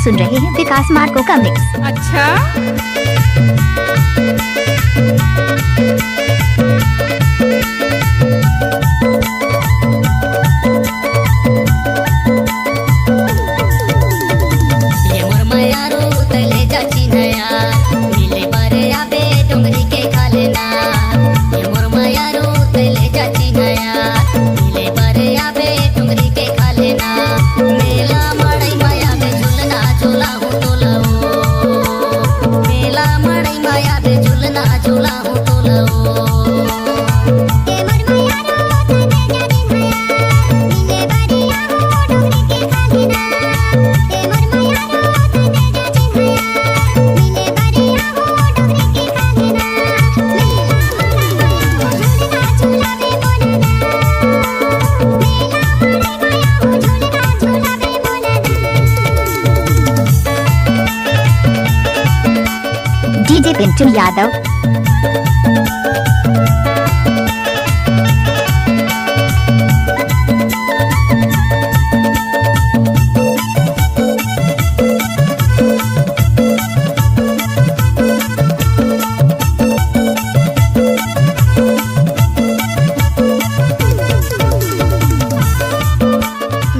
सुन रहे हैं विकास मार्को का मिक्स। अच्छा DJ Pintu Yadav.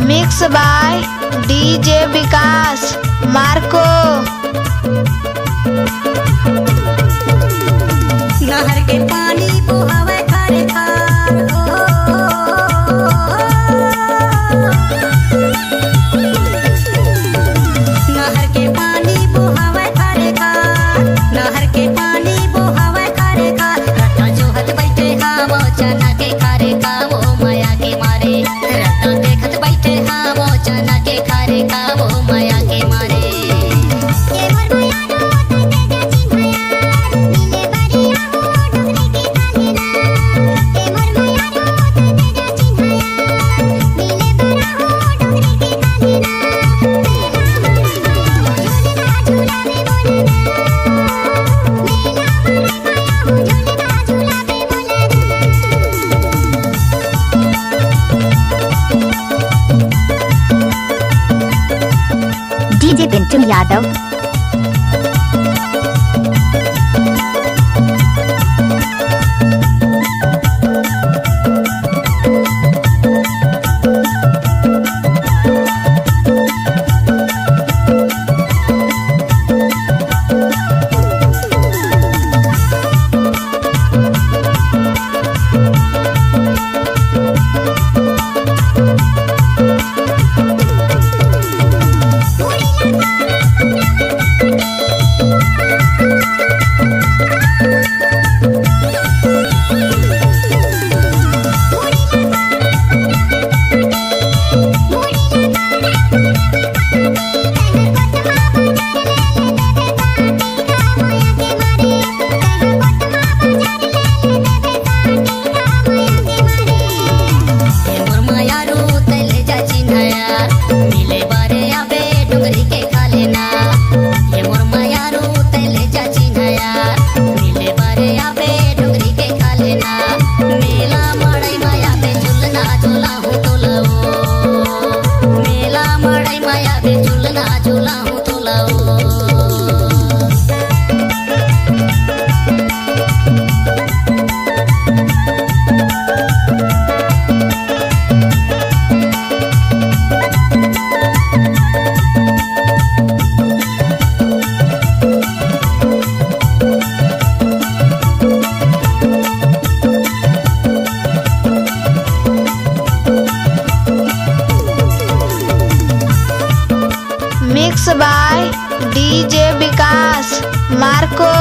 Mix by DJ Vikas Marco. नहर के पानी बहावे खारे खार नहर के पानी बहावे खारे खार नहर के पानी बहावे खारे खार रत्ता जोहत बैठे हावो चना के खारे खावो माया के मारे रत्ता देखत बैठे हावो चना के खारे खावो माया के मारे। DJ Pintu Yadav. Mix by DJ Vikas Marco.